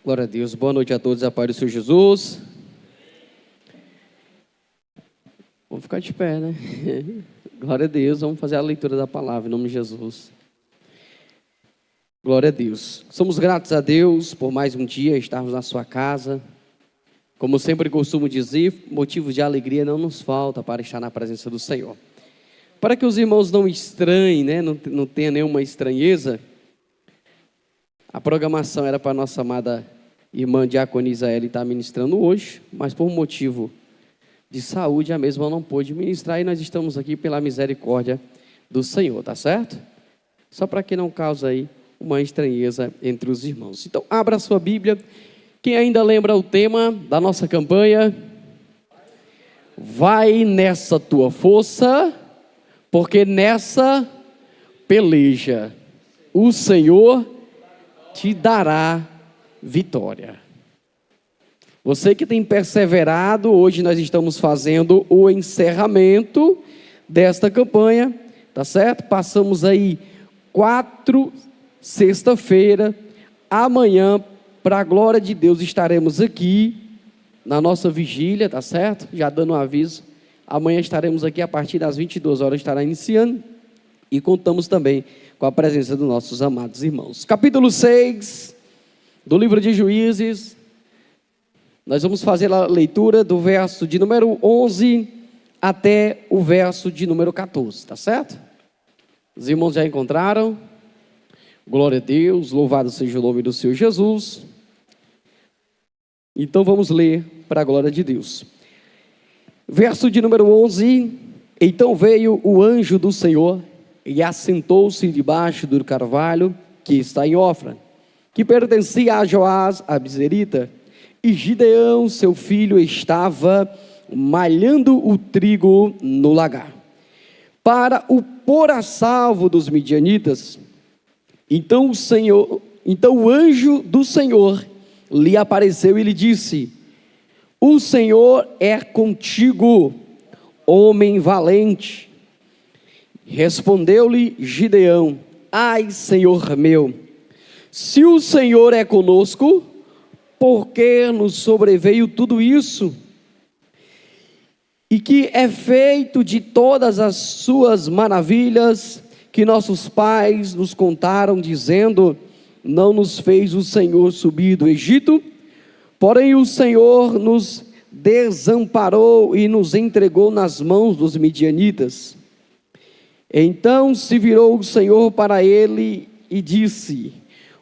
Glória a Deus, boa noite a todos, a paz do Senhor Jesus. Vamos ficar de pé, né? Glória a Deus, vamos fazer a leitura da palavra em nome de Jesus. Glória a Deus. Somos gratos a Deus por mais um dia estarmos na sua casa. Como sempre costumo dizer, motivos de alegria não nos falta para estar na presença do Senhor. Para que os irmãos não estranhem, né? Não tenha nenhuma estranheza, a programação era para a nossa amada irmã Diaconisa Eli estar ministrando hoje, mas por motivo de saúde a mesma não pôde ministrar e nós estamos aqui pela misericórdia do Senhor, tá certo? Só para que não cause aí uma estranheza entre os irmãos. Então, abra a sua Bíblia. Quem ainda lembra o tema da nossa campanha? Vai nessa tua força, porque nessa peleja o Senhor te dará vitória. Você que tem perseverado, hoje nós estamos fazendo o encerramento desta campanha, tá certo? Passamos aí 4 sexta-feira, amanhã, para a glória de Deus, estaremos aqui na nossa vigília, tá certo? Já dando um aviso, amanhã estaremos aqui a partir das 22 horas, estará iniciando, e contamos também com a presença dos nossos amados irmãos. Capítulo 6 do livro de Juízes, nós vamos fazer a leitura do verso de número 11 até o verso de número 14, tá certo? Os irmãos já encontraram? Glória a Deus, louvado seja o nome do Senhor Jesus. Então vamos ler para a glória de Deus. Verso de número 11, então veio o anjo do Senhor e assentou-se debaixo do carvalho que está em Ofra, que pertencia a Joás, a Bizerita, e Gideão, seu filho, estava malhando o trigo no lagar, para o pôr a salvo dos midianitas. Então o anjo do Senhor lhe apareceu e lhe disse: o Senhor é contigo, homem valente. Respondeu-lhe Gideão: ai, Senhor meu, se o Senhor é conosco, por que nos sobreveio tudo isso? E que é feito de todas as suas maravilhas que nossos pais nos contaram, dizendo: não nos fez o Senhor subir do Egito? Porém o Senhor nos desamparou e nos entregou nas mãos dos midianitas. Então se virou o Senhor para ele e disse: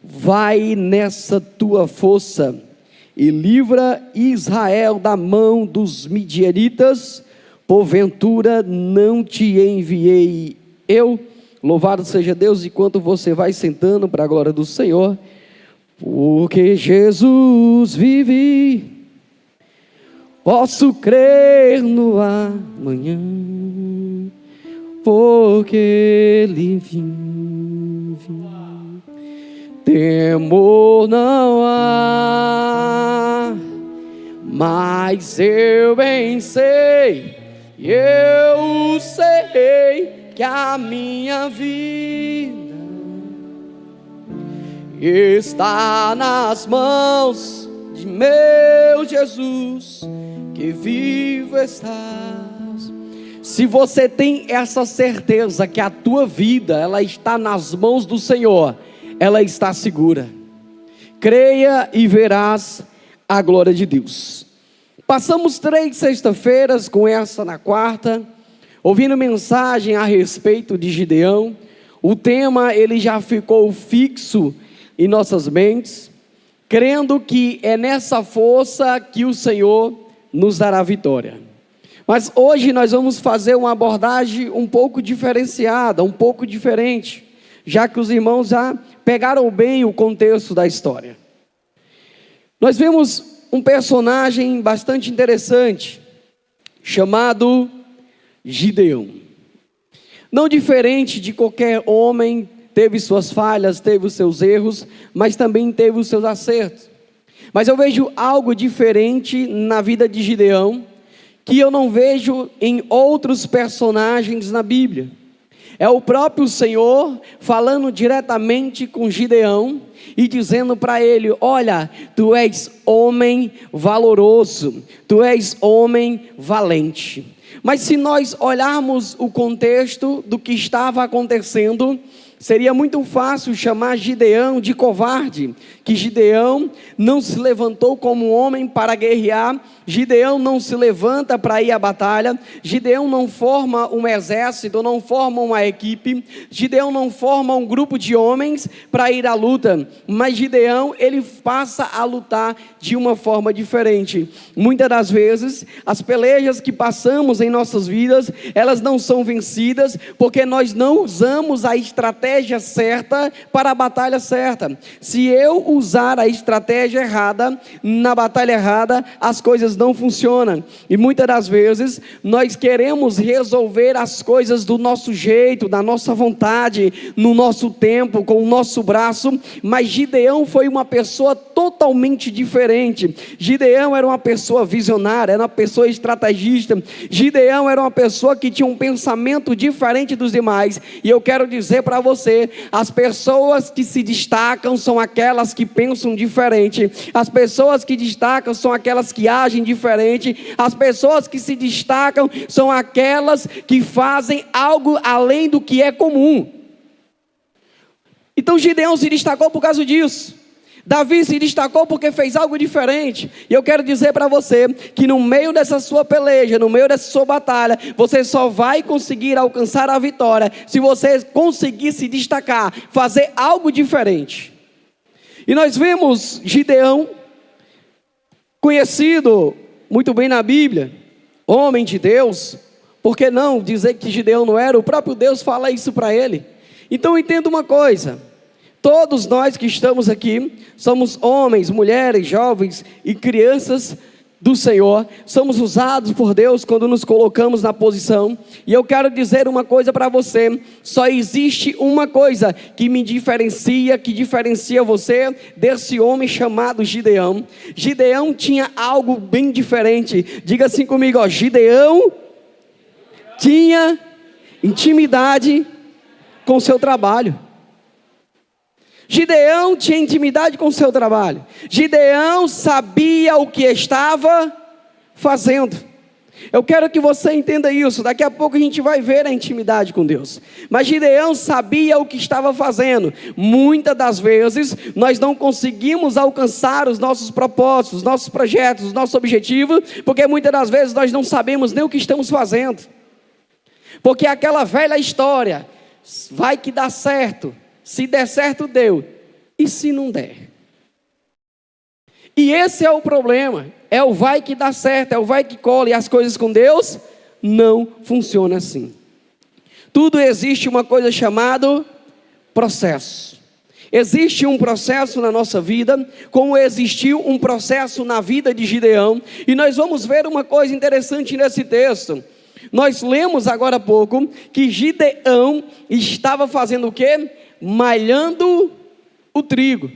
vai nessa tua força e livra Israel da mão dos midianitas, porventura não te enviei eu? Louvado seja Deus. Enquanto você vai sentando para a glória do Senhor, porque Jesus vive, posso crer no amanhã, porque Ele vive, temor não há, mas eu bem sei, eu sei que a minha vida está nas mãos de meu Jesus, que vivo estás. Se você tem essa certeza que a tua vida, ela está nas mãos do Senhor, ela está segura. Creia e verás a glória de Deus. Passamos 3 sexta-feiras, com essa na 4ª, ouvindo mensagem a respeito de Gideão. O tema ele já ficou fixo em nossas mentes, crendo que é nessa força que o Senhor nos dará vitória. Mas hoje nós vamos fazer uma abordagem um pouco diferenciada, um pouco diferente, já que os irmãos já pegaram bem o contexto da história. Nós vemos um personagem bastante interessante, chamado Gideão. Não diferente de qualquer homem, teve suas falhas, teve os seus erros, mas também teve os seus acertos. Mas eu vejo algo diferente na vida de Gideão, que eu não vejo em outros personagens na Bíblia. É o próprio Senhor falando diretamente com Gideão e dizendo para ele: olha, tu és homem valoroso, tu és homem valente. Mas se nós olharmos o contexto do que estava acontecendo, seria muito fácil chamar Gideão de covarde, que Gideão não se levantou como homem para guerrear, Gideão não se levanta para ir à batalha, Gideão não forma um exército, não forma uma equipe, Gideão não forma um grupo de homens para ir à luta, mas Gideão, ele passa a lutar de uma forma diferente. Muitas das vezes, as pelejas que passamos em nossas vidas, elas não são vencidas, porque nós não usamos a estratégia certa para a batalha certa. Se eu usar a estratégia errada, na batalha errada, as coisas não funcionam. E muitas das vezes, nós queremos resolver as coisas do nosso jeito, da nossa vontade, no nosso tempo, com o nosso braço, mas Gideão foi uma pessoa totalmente diferente. Gideão era uma pessoa visionária, era uma pessoa estrategista, Gideão era uma pessoa que tinha um pensamento diferente dos demais. E eu quero dizer para você, as pessoas que se destacam são aquelas que pensam diferente, as pessoas que destacam são aquelas que agem diferente, as pessoas que se destacam são aquelas que fazem algo além do que é comum. Então Gideão se destacou por causa disso. Davi se destacou porque fez algo diferente. E eu quero dizer para você que no meio dessa sua peleja, no meio dessa sua batalha, você só vai conseguir alcançar a vitória se você conseguir se destacar, fazer algo diferente. E nós vemos Gideão, conhecido muito bem na Bíblia, homem de Deus. Por que não dizer que Gideão não era? O próprio Deus fala isso para ele. Então entenda uma coisa: todos nós que estamos aqui somos homens, mulheres, jovens e crianças do Senhor, somos usados por Deus quando nos colocamos na posição. E eu quero dizer uma coisa para você: só existe uma coisa que me diferencia, que diferencia você desse homem chamado Gideão. Gideão tinha algo bem diferente. Diga assim comigo, ó: Gideão tinha intimidade com o seu trabalho. Gideão tinha intimidade com o seu trabalho. Gideão sabia o que estava fazendo. Eu quero que você entenda isso. Daqui a pouco a gente vai ver a intimidade com Deus. Mas Gideão sabia o que estava fazendo. Muitas das vezes nós não conseguimos alcançar os nossos propósitos, os nossos projetos, os nossos objetivos, porque muitas das vezes nós não sabemos nem o que estamos fazendo. Porque aquela velha história: vai que dá certo. Se der certo, deu. E se não der? E esse é o problema. É o vai que dá certo, é o vai que cola. E as coisas com Deus não funcionam assim. Tudo existe uma coisa chamada processo. Existe um processo na nossa vida, como existiu um processo na vida de Gideão. E nós vamos ver uma coisa interessante nesse texto. Nós lemos agora há pouco que Gideão estava fazendo o quê? Malhando o trigo.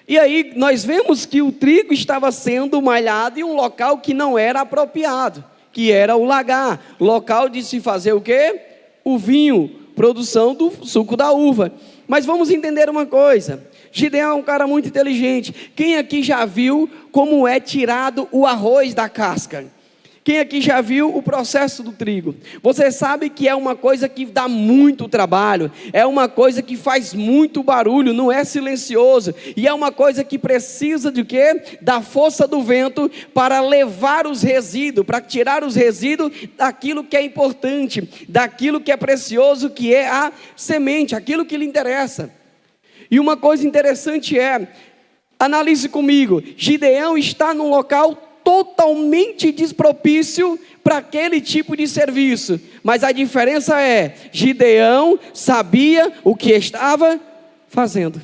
E aí nós vemos que o trigo estava sendo malhado em um local que não era apropriado, que era o lagar, local de se fazer o quê? O vinho, produção do suco da uva. Mas vamos entender uma coisa: Gideão é um cara muito inteligente. Quem aqui já viu como é tirado o arroz da casca? Quem aqui já viu o processo do trigo? Você sabe que é uma coisa que dá muito trabalho, é uma coisa que faz muito barulho, não é silencioso, e é uma coisa que precisa de quê? Da força do vento para levar os resíduos, para tirar os resíduos daquilo que é importante, daquilo que é precioso, que é a semente, aquilo que lhe interessa. E uma coisa interessante é, analise comigo, Gideão está num local totalmente despropício para aquele tipo de serviço, mas a diferença é, Gideão sabia o que estava fazendo.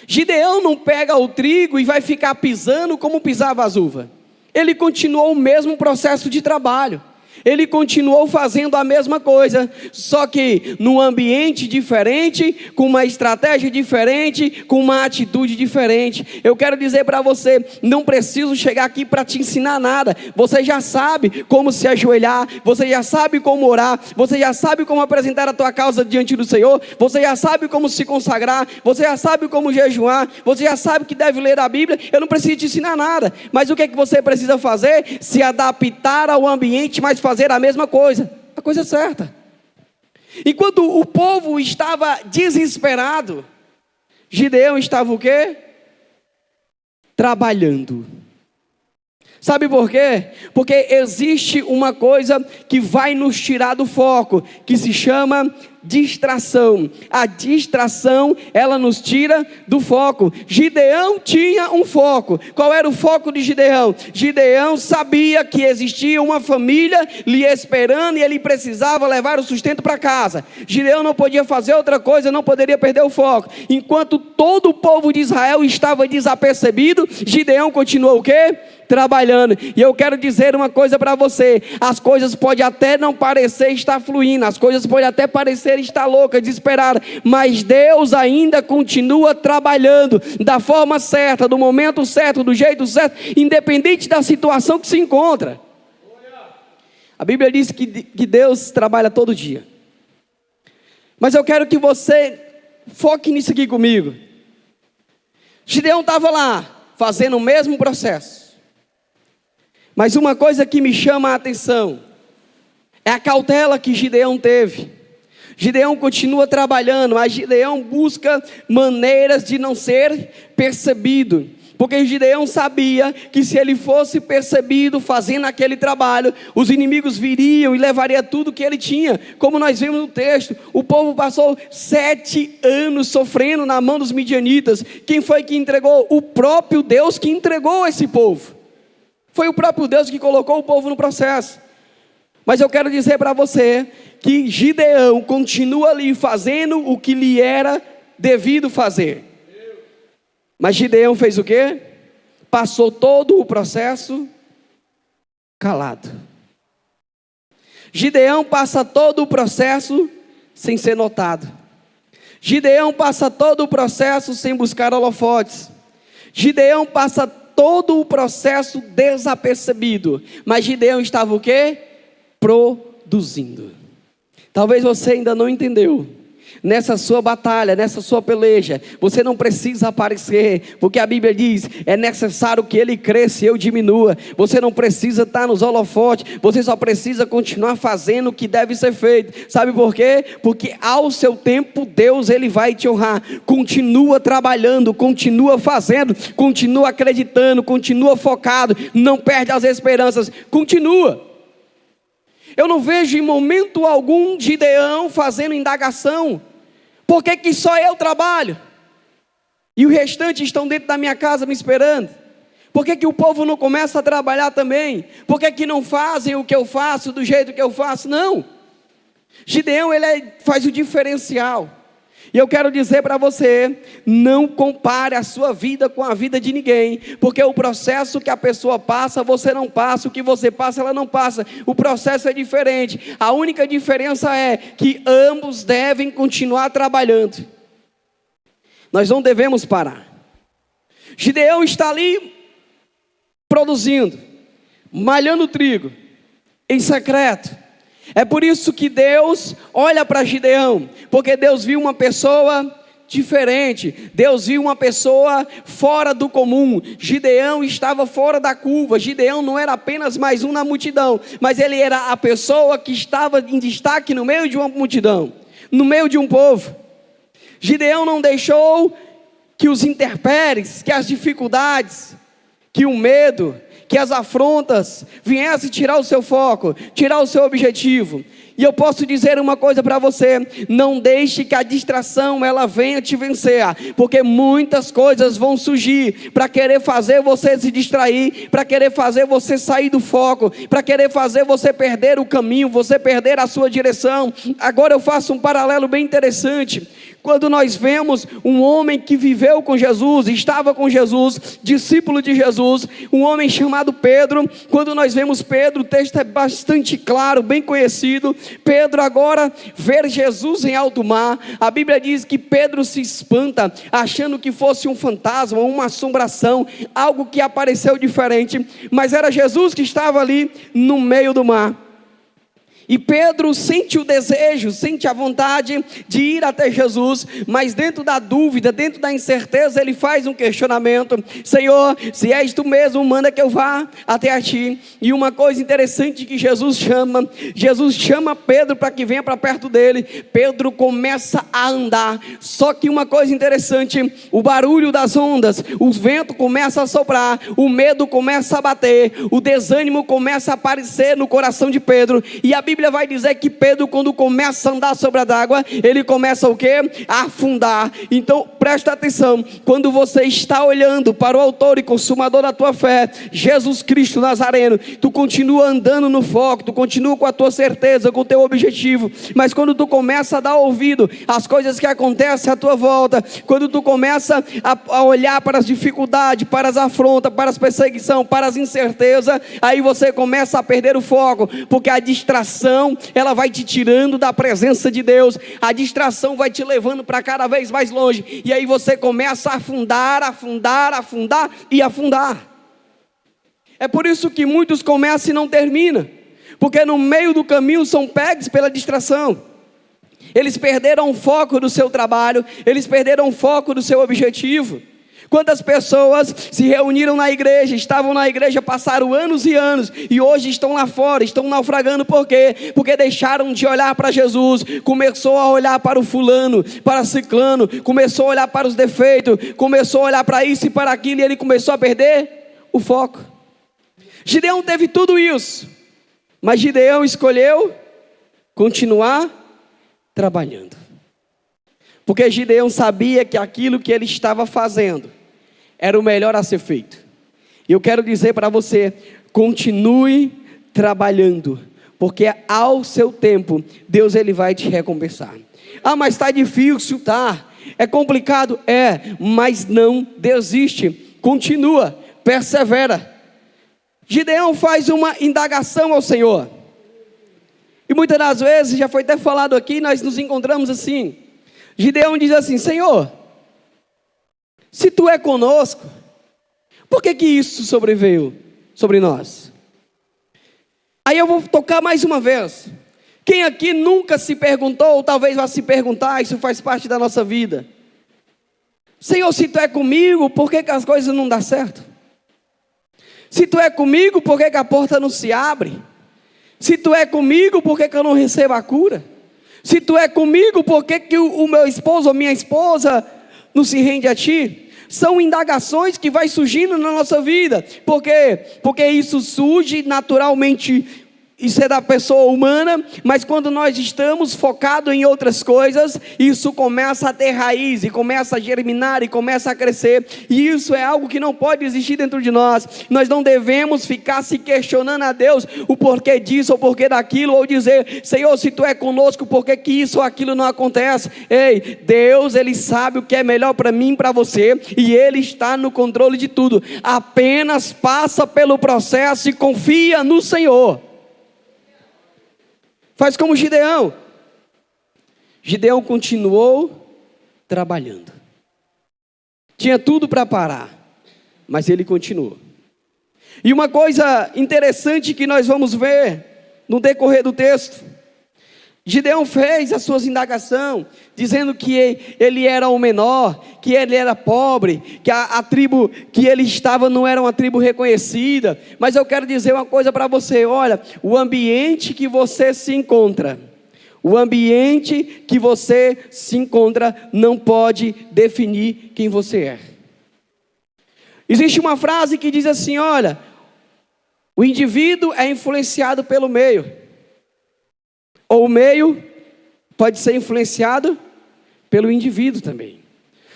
Gideão não pega o trigo e vai ficar pisando como pisava as uvas. Ele continuou o mesmo processo de trabalho. Ele continuou fazendo a mesma coisa, só que num ambiente diferente, com uma estratégia diferente, com uma atitude diferente. Eu quero dizer para você, não preciso chegar aqui para te ensinar nada. Você já sabe como se ajoelhar, você já sabe como orar, você já sabe como apresentar a tua causa diante do Senhor, você já sabe como se consagrar, você já sabe como jejuar, você já sabe que deve ler a Bíblia. Eu não preciso te ensinar nada, mas o que é que você precisa fazer? Se adaptar ao ambiente, mas fazer a mesma coisa, a coisa certa. Enquanto o povo estava desesperado, Gideão estava o quê? Trabalhando. Sabe por quê? Porque existe uma coisa que vai nos tirar do foco, que se chama distração. A distração, ela nos tira do foco. Gideão tinha um foco. Qual era o foco de Gideão? Gideão sabia que existia uma família lhe esperando e ele precisava levar o sustento para casa. Gideão não podia fazer outra coisa, não poderia perder o foco. Enquanto todo o povo de Israel estava desapercebido, Gideão continuou o quê? Trabalhando. E eu quero dizer uma coisa para você: as coisas podem até não parecer estar fluindo, as coisas podem até parecer estar loucas, desesperadas, mas Deus ainda continua trabalhando da forma certa, do momento certo, do jeito certo, independente da situação que se encontra. A Bíblia diz que Deus trabalha todo dia, mas eu quero que você foque nisso aqui comigo. Gideão estava lá, fazendo o mesmo processo. Mas uma coisa que me chama a atenção é a cautela que Gideão teve. Gideão continua trabalhando, mas Gideão busca maneiras de não ser percebido. Porque Gideão sabia que se ele fosse percebido fazendo aquele trabalho, os inimigos viriam e levariam tudo que ele tinha. Como nós vemos no texto, o povo passou 7 anos sofrendo na mão dos midianitas. Quem foi que entregou? O próprio Deus que entregou esse povo. Foi o próprio Deus que colocou o povo no processo. Mas eu quero dizer para você que Gideão continua ali fazendo o que lhe era devido fazer. Mas Gideão fez o quê? Passou todo o processo calado. Gideão passa todo o processo sem ser notado. Gideão passa todo o processo sem buscar holofotes. Gideão passa todo o processo desapercebido, mas Gideão estava o quê? Produzindo. Talvez você ainda não entendeu. Nessa sua batalha, nessa sua peleja, você não precisa aparecer, porque a Bíblia diz, é necessário que ele cresça e eu diminua. Você não precisa estar nos holofotes, você só precisa continuar fazendo o que deve ser feito. Sabe por quê? Porque ao seu tempo, Deus ele vai te honrar. Continua trabalhando, continua fazendo, continua acreditando, continua focado, não perde as esperanças, continua. Eu não vejo em momento algum Gideão fazendo indagação. Por que que só eu trabalho? E o restante estão dentro da minha casa me esperando? Por que que o povo não começa a trabalhar também? Por que que não fazem o que eu faço do jeito que eu faço? Não. Gideão faz o diferencial. E eu quero dizer para você, não compare a sua vida com a vida de ninguém, porque o processo que a pessoa passa, você não passa, o que você passa, ela não passa, o processo é diferente, a única diferença é que ambos devem continuar trabalhando, nós não devemos parar. Gideão está ali, produzindo, malhando trigo, em secreto. É por isso que Deus olha para Gideão, porque Deus viu uma pessoa diferente, Deus viu uma pessoa fora do comum. Gideão estava fora da curva. Gideão não era apenas mais um na multidão, mas ele era a pessoa que estava em destaque no meio de uma multidão, no meio de um povo. Gideão não deixou que os intempéries, que as dificuldades, que o medo, que as afrontas viessem tirar o seu foco, tirar o seu objetivo. E eu posso dizer uma coisa para você: não deixe que a distração ela venha te vencer, porque muitas coisas vão surgir para querer fazer você se distrair, para querer fazer você sair do foco, para querer fazer você perder o caminho, você perder a sua direção. Agora eu faço um paralelo bem interessante. Quando nós vemos um homem que viveu com Jesus, estava com Jesus, discípulo de Jesus, um homem chamado chamado Pedro. Quando nós vemos Pedro, o texto é bastante claro, bem conhecido. Pedro agora vê Jesus em alto mar. A Bíblia diz que Pedro se espanta, achando que fosse um fantasma, uma assombração, algo que apareceu diferente, mas era Jesus que estava ali no meio do mar. E Pedro sente o desejo, sente a vontade de ir até Jesus, mas dentro da dúvida, dentro da incerteza, ele faz um questionamento: Senhor, se és tu mesmo, manda que eu vá até a ti. E uma coisa interessante que Jesus chama Pedro para que venha para perto dele. Pedro começa a andar, só que uma coisa interessante, o barulho das ondas, o vento começa a soprar, o medo começa a bater, o desânimo começa a aparecer no coração de Pedro, e a Bíblia vai dizer que Pedro, quando começa a andar sobre a água, ele começa o quê? A afundar. Então presta atenção, quando você está olhando para o autor e consumador da tua fé, Jesus Cristo Nazareno, tu continua andando no foco, tu continua com a tua certeza, com o teu objetivo, mas quando tu começa a dar ouvido às coisas que acontecem à tua volta, quando tu começa a olhar para as dificuldades, para as afrontas, para as perseguições, para as incertezas, aí você começa a perder o foco, porque a distração, ela vai te tirando da presença de Deus, a distração vai te levando para cada vez mais longe, e aí você começa a afundar e afundar. É por isso que muitos começam e não terminam, porque no meio do caminho são pegos pela distração. Eles perderam o foco do seu trabalho, eles perderam o foco do seu objetivo. Quantas pessoas se reuniram na igreja, estavam na igreja, passaram anos e anos, e hoje estão lá fora, estão naufragando. Por quê? Porque deixaram de olhar para Jesus, começou a olhar para o fulano, para ciclano, começou a olhar para os defeitos, começou a olhar para isso e para aquilo, e ele começou a perder o foco. Gideão teve tudo isso, mas Gideão escolheu continuar trabalhando, porque Gideão sabia que aquilo que ele estava fazendo era o melhor a ser feito. E eu quero dizer para você: continue trabalhando, porque ao seu tempo Deus ele vai te recompensar. Ah, mas está difícil, tá? É complicado, mas não desiste, continua, persevera. Gideão faz uma indagação ao Senhor, e muitas das vezes, já foi até falado aqui, nós nos encontramos assim. Gideão diz assim: Senhor, se tu é conosco, por que isso sobreveio sobre nós? Aí eu vou tocar mais uma vez. Quem aqui nunca se perguntou, ou talvez vá se perguntar, isso faz parte da nossa vida: Senhor, se tu é comigo, por que as coisas não dão certo? Se tu é comigo, por que a porta não se abre? Se tu é comigo, por que eu não recebo a cura? Se tu é comigo, por que o meu esposo ou minha esposa não se rende a ti? São indagações que vai surgindo na nossa vida. Por quê? Porque isso surge naturalmente. Isso é da pessoa humana, mas quando nós estamos focados em outras coisas, isso começa a ter raiz, e começa a germinar, e começa a crescer, e isso é algo que não pode existir dentro de nós. Nós não devemos ficar se questionando a Deus, o porquê disso, ou porquê daquilo, ou dizer: Senhor, se tu é conosco, por que isso ou aquilo não acontece? Ei, Deus, Ele sabe o que é melhor para mim e para você, e Ele está no controle de tudo. Apenas passa pelo processo e confia no Senhor. Faz como Gideão. Gideão continuou trabalhando. Tinha tudo para parar, mas ele continuou. E uma coisa interessante que nós vamos ver no decorrer do texto: Gideão fez as suas indagações, dizendo que ele era o menor, que ele era pobre, que a tribo que ele estava não era uma tribo reconhecida. Mas eu quero dizer uma coisa para você: olha, o ambiente que você se encontra, não pode definir quem você é. Existe uma frase que diz assim: olha, o indivíduo é influenciado pelo meio, ou o meio pode ser influenciado pelo indivíduo também.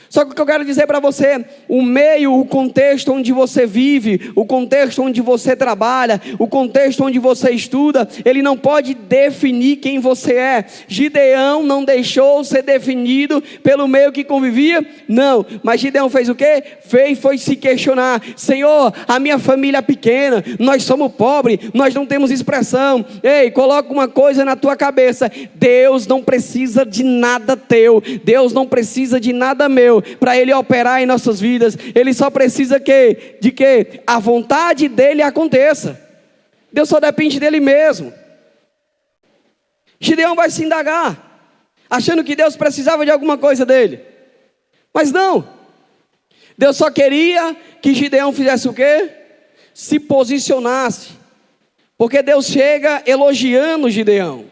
Só que o que eu quero dizer para você, o meio, o contexto onde você vive, o contexto onde você trabalha, o contexto onde você estuda, ele não pode definir quem você é. Gideão não deixou ser definido pelo meio que convivia, não, mas Gideão fez o quê? Foi se questionar: Senhor, a minha família é pequena, nós somos pobres, nós não temos expressão. Ei, coloca uma coisa na tua cabeça: Deus não precisa de nada teu, Deus não precisa de nada meu, para Ele operar em nossas vidas. Ele só precisa de que a vontade dEle aconteça. Deus só depende dEle mesmo. Gideão vai se indagar, achando que Deus precisava de alguma coisa dele, mas não. Deus só queria que Gideão fizesse o quê? Se posicionasse, porque Deus chega elogiando Gideão: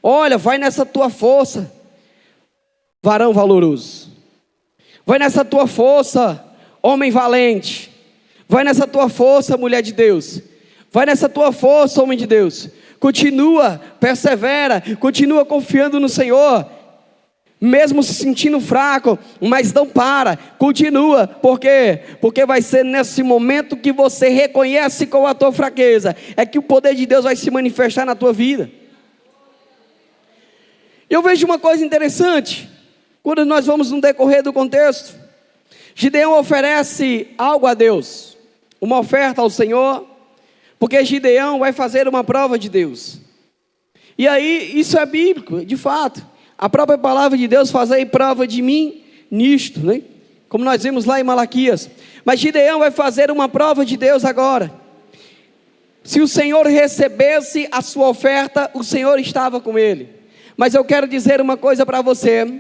olha, vai nessa tua força, varão valoroso. Vai nessa tua força, homem valente. Vai nessa tua força, mulher de Deus. Vai nessa tua força, homem de Deus. Continua, persevera, continua confiando no Senhor, mesmo se sentindo fraco, mas não para, continua. Por quê? Porque vai ser nesse momento que você reconhece com a tua fraqueza, é que o poder de Deus vai se manifestar na tua vida. Eu vejo uma coisa interessante, quando nós vamos no decorrer do contexto. Gideão oferece algo a Deus, uma oferta ao Senhor, porque Gideão vai fazer uma prova de Deus. E aí, isso é bíblico, de fato. A própria palavra de Deus: fazei prova de mim nisto, né? Como nós vimos lá em Malaquias. Mas Gideão vai fazer uma prova de Deus agora. Se o Senhor recebesse a sua oferta, o Senhor estava com ele. Mas eu quero dizer uma coisa para você: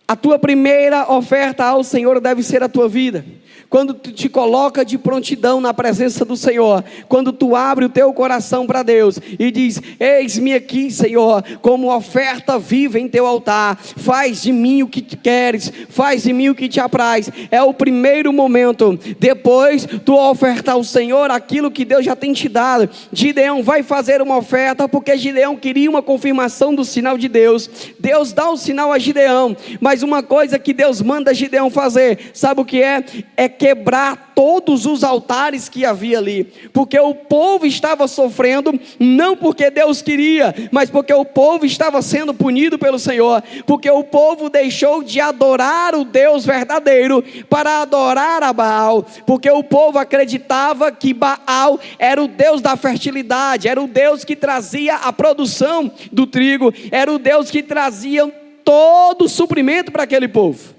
a tua primeira oferta ao Senhor deve ser a tua vida. Quando tu te coloca de prontidão na presença do Senhor, quando tu abre o teu coração para Deus e diz: eis-me aqui, Senhor, como oferta viva em teu altar, faz de mim o que queres, faz de mim o que te apraz. É o primeiro momento. Depois tu ofertar ao Senhor aquilo que Deus já tem te dado. Gideão vai fazer uma oferta porque Gideão queria uma confirmação do sinal de Deus. Deus dá o sinal a Gideão, mas uma coisa que Deus manda Gideão fazer, sabe o que é? É quebrar todos os altares que havia ali, porque o povo estava sofrendo, não porque Deus queria, mas porque o povo estava sendo punido pelo Senhor, porque o povo deixou de adorar o Deus verdadeiro para adorar a Baal, porque o povo acreditava que Baal era o Deus da fertilidade, era o Deus que trazia a produção do trigo, era o Deus que trazia todo o suprimento para aquele povo.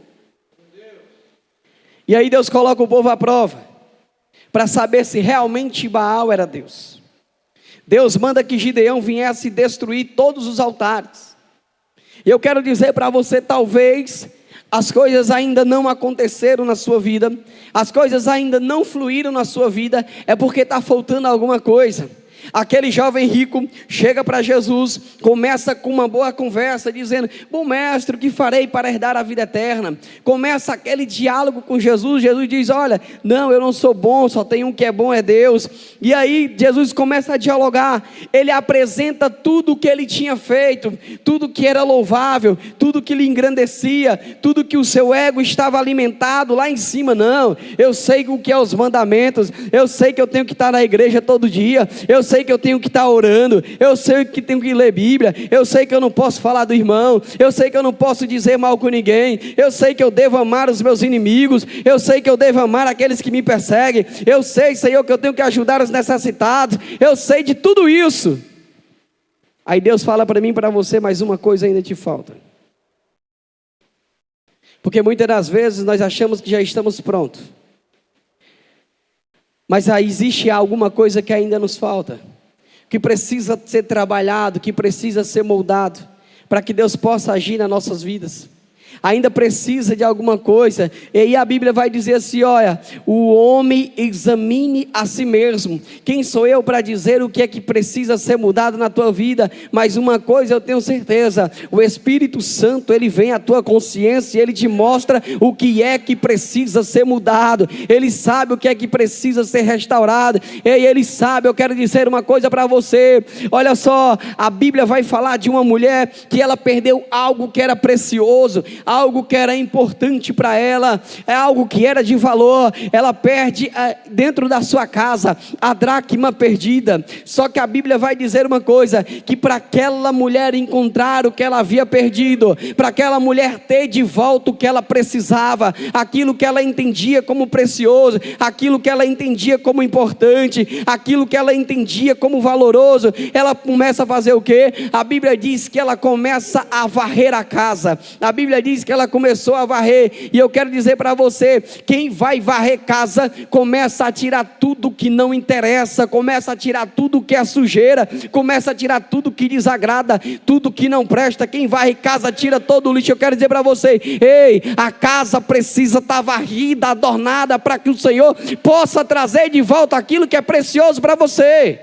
E aí Deus coloca o povo à prova, para saber se realmente Baal era Deus. Deus manda que Gideão viesse destruir todos os altares. E eu quero dizer para você, talvez as coisas ainda não aconteceram na sua vida, as coisas ainda não fluíram na sua vida, é porque está faltando alguma coisa. Aquele jovem rico chega para Jesus, começa com uma boa conversa, dizendo: bom mestre, o que farei para herdar a vida eterna? Começa aquele diálogo com Jesus. Jesus diz: olha, não, eu não sou bom, só tem um que é bom, é Deus. E aí Jesus começa a dialogar, ele apresenta tudo o que ele tinha feito, tudo que era louvável, tudo que lhe engrandecia, tudo que o seu ego estava alimentado lá em cima. Não, eu sei o que é os mandamentos, eu sei que eu tenho que estar na igreja todo dia, eu sei que eu tenho que estar orando, eu sei que tenho que ler Bíblia, eu sei que eu não posso falar do irmão, eu sei que eu não posso dizer mal com ninguém, eu sei que eu devo amar os meus inimigos, eu sei que eu devo amar aqueles que me perseguem, eu sei, Senhor, que eu tenho que ajudar os necessitados, eu sei de tudo isso. Aí Deus fala para mim e para você: mas uma coisa ainda te falta. Porque muitas das vezes nós achamos que já estamos prontos, mas aí existe alguma coisa que ainda nos falta, que precisa ser trabalhado, que precisa ser moldado, para que Deus possa agir nas nossas vidas. Ainda precisa de alguma coisa. E aí a Bíblia vai dizer assim: olha, o homem examine a si mesmo. Quem sou eu para dizer o que é que precisa ser mudado na tua vida? Mas uma coisa eu tenho certeza: o Espírito Santo, ele vem à tua consciência e ele te mostra o que é que precisa ser mudado. Ele sabe o que é que precisa ser restaurado. E ele sabe. Eu quero dizer uma coisa para você: olha só, a Bíblia vai falar de uma mulher que ela perdeu algo que era precioso. algo que era importante para ela, é algo que era de valor, ela perde dentro da sua casa a dracma perdida. Só que a Bíblia vai dizer uma coisa, que para aquela mulher encontrar o que ela havia perdido, para aquela mulher ter de volta o que ela precisava, aquilo que ela entendia como precioso, aquilo que ela entendia como importante, aquilo que ela entendia como valoroso, ela começa a fazer o quê? A Bíblia diz que ela começa a varrer a casa. A Bíblia diz que ela começou a varrer, e eu quero dizer para você, quem vai varrer casa, começa a tirar tudo que não interessa, começa a tirar tudo que é sujeira, começa a tirar tudo que desagrada, tudo que não presta. Quem varre casa, tira todo o lixo. Eu quero dizer para você, ei, a casa precisa estar varrida, adornada, para que o Senhor possa trazer de volta aquilo que é precioso para você.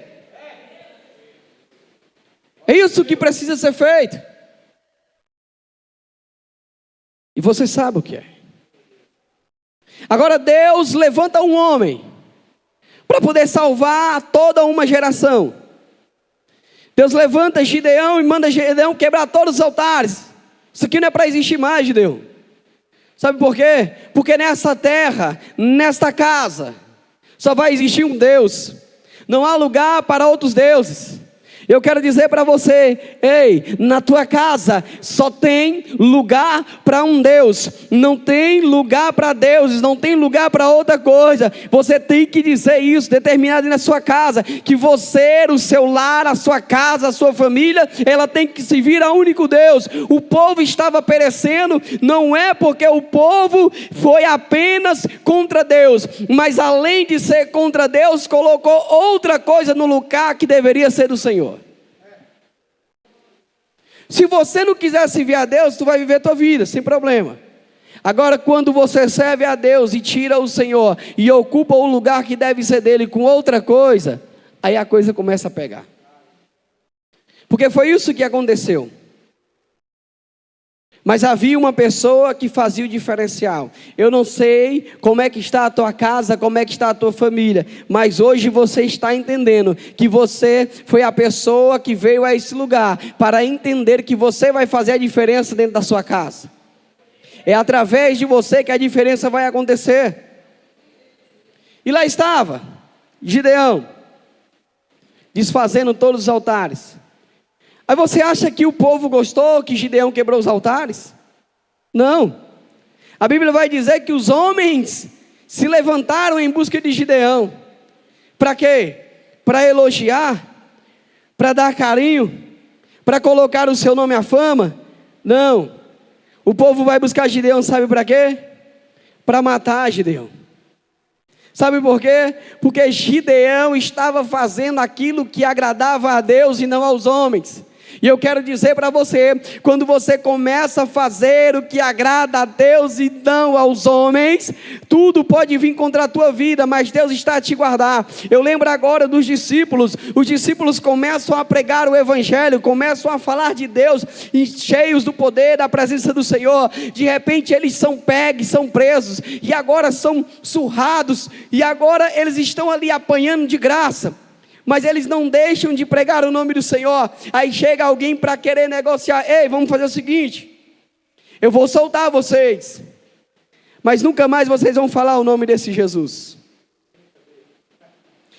É isso que precisa ser feito. E você sabe o que é. Agora Deus levanta um homem para poder salvar toda uma geração. Deus levanta Gideão e manda Gideão quebrar todos os altares. Isso aqui não é para existir mais, Gideão. Sabe por quê? Porque nessa terra, nesta casa, só vai existir um Deus. Não há lugar para outros deuses. Eu quero dizer para você, ei, na tua casa só tem lugar para um Deus, não tem lugar para deuses, não tem lugar para outra coisa. Você tem que dizer isso, determinado na sua casa, que você, o seu lar, a sua casa, a sua família, ela tem que servir a único Deus. O povo estava perecendo, não é porque o povo foi apenas contra Deus, mas além de ser contra Deus, colocou outra coisa no lugar que deveria ser do Senhor. Se você não quiser servir a Deus, tu vai viver a tua vida, sem problema. Agora, quando você serve a Deus e tira o Senhor e ocupa o lugar que deve ser dele com outra coisa, aí a coisa começa a pegar. Porque foi isso que aconteceu. Mas havia uma pessoa que fazia o diferencial. Eu não sei como é que está a tua casa, como é que está a tua família, mas hoje você está entendendo que você foi a pessoa que veio a esse lugar para entender que você vai fazer a diferença dentro da sua casa. É através de você que a diferença vai acontecer. E lá estava Gideão, desfazendo todos os altares. Aí você acha que o povo gostou que Gideão quebrou os altares? Não. A Bíblia vai dizer que os homens se levantaram em busca de Gideão. Para quê? Para elogiar? Para dar carinho? Para colocar o seu nome à fama? Não. O povo vai buscar Gideão, sabe para quê? Para matar Gideão. Sabe por quê? Porque Gideão estava fazendo aquilo que agradava a Deus e não aos homens. E eu quero dizer para você, quando você começa a fazer o que agrada a Deus e não aos homens, tudo pode vir contra a tua vida, mas Deus está a te guardar. Eu lembro agora dos discípulos, os discípulos começam a pregar o Evangelho, começam a falar de Deus, e cheios do poder, da presença do Senhor. De repente eles são pegos, são presos, e agora são surrados, e agora eles estão ali apanhando de graça. Mas eles não deixam de pregar o nome do Senhor. Aí chega alguém para querer negociar. Ei, vamos fazer o seguinte, eu vou soltar vocês, mas nunca mais vocês vão falar o nome desse Jesus.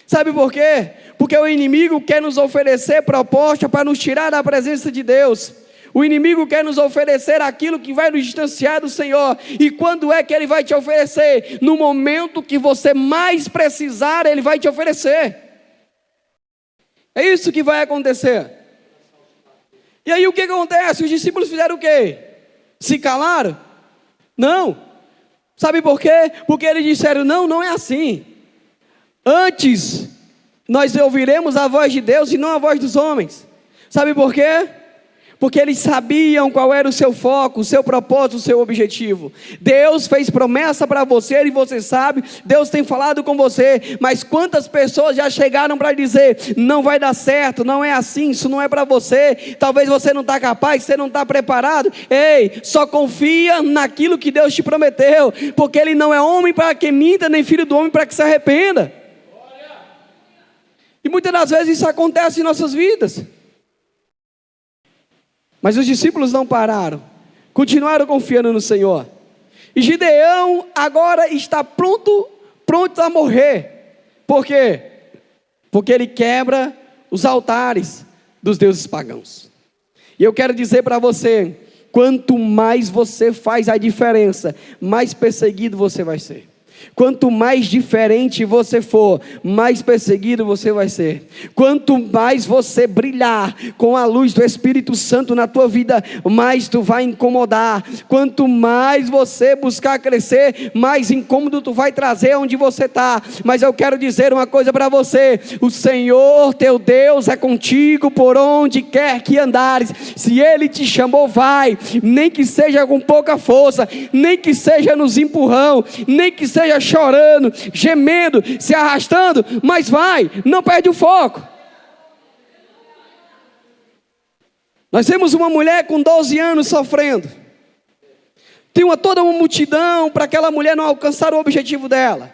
Sabe por quê? Porque o inimigo quer nos oferecer proposta para nos tirar da presença de Deus. O inimigo quer nos oferecer aquilo que vai nos distanciar do Senhor. E quando é que ele vai te oferecer? No momento que você mais precisar, ele vai te oferecer. É isso que vai acontecer. E aí o que acontece? Os discípulos fizeram o quê? Se calaram? Não. Sabe por quê? Porque eles disseram, não é assim. Antes, nós ouviremos a voz de Deus e não a voz dos homens. Sabe por quê? Porque eles sabiam qual era o seu foco, o seu propósito, o seu objetivo. Deus fez promessa para você e você sabe, Deus tem falado com você, mas quantas pessoas já chegaram para dizer, não vai dar certo, não é assim, isso não é para você, talvez você não está capaz, você não está preparado. Ei, só confia naquilo que Deus te prometeu, porque Ele não é homem para que minta, nem filho do homem para que se arrependa. E muitas das vezes isso acontece em nossas vidas. Mas os discípulos não pararam. continuaram confiando no Senhor. E Gideão agora está pronto a morrer. Por quê? Porque ele quebra os altares dos deuses pagãos. E eu quero dizer para você, quanto mais você faz a diferença, mais perseguido você vai ser. Quanto mais diferente você for, mais perseguido você vai ser. Quanto mais você brilhar com a luz do Espírito Santo na tua vida, mais tu vai incomodar. Quanto mais você buscar crescer, mais incômodo tu vai trazer onde você está. Mas eu quero dizer uma coisa para você: o Senhor teu Deus é contigo por onde quer que andares. Se Ele te chamou, vai, nem que seja com pouca força, nem que seja nos empurrão, nem que seja chorando, gemendo, se arrastando, mas vai, não perde o foco. Nós temos uma mulher com 12 anos sofrendo. Tem toda uma multidão para aquela mulher não alcançar o objetivo dela.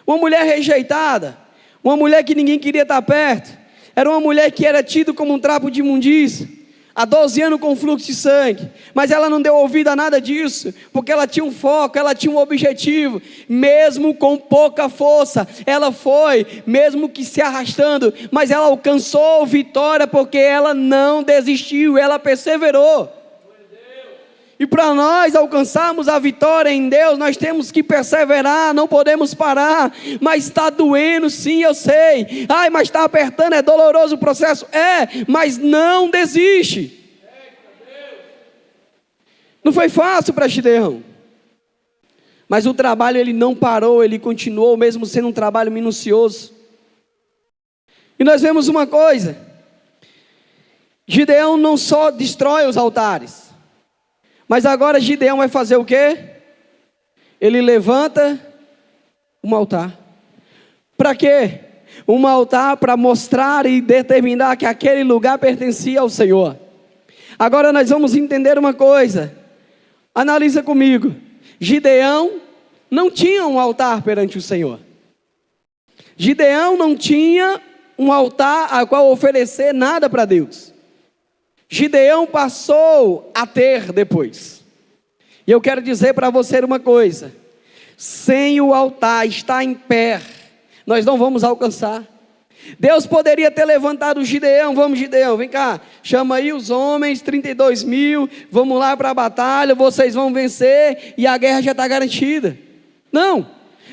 Uma mulher rejeitada, uma mulher que ninguém queria estar perto. Era uma mulher que era tida como um trapo de imundícia. Há 12 anos com fluxo de sangue, mas ela não deu ouvido a nada disso, porque ela tinha um foco, ela tinha um objetivo. Mesmo com pouca força, ela foi, mesmo que se arrastando, mas ela alcançou vitória, porque ela não desistiu, ela perseverou. E para nós alcançarmos a vitória em Deus, nós temos que perseverar, não podemos parar. Mas está doendo, sim, eu sei. Ai, mas está apertando, é doloroso o processo. É, mas não desiste. Não foi fácil para Gideão. Mas o trabalho ele não parou, ele continuou, mesmo sendo um trabalho minucioso. E nós vemos uma coisa: Gideão não só destrói os altares, mas agora Gideão vai fazer o quê? Ele levanta um altar. Para quê? Um altar para mostrar e determinar que aquele lugar pertencia ao Senhor. Agora nós vamos entender uma coisa. Analisa comigo. Gideão não tinha um altar perante o Senhor. Gideão não tinha um altar a qual oferecer nada para Deus. Gideão passou a ter depois. E eu quero dizer para você uma coisa: sem o altar estar em pé, nós não vamos alcançar. Deus poderia ter levantado o Gideão. Vamos, Gideão, vem cá, chama aí os homens, 32 mil, vamos lá para a batalha, vocês vão vencer e a guerra já está garantida. Não,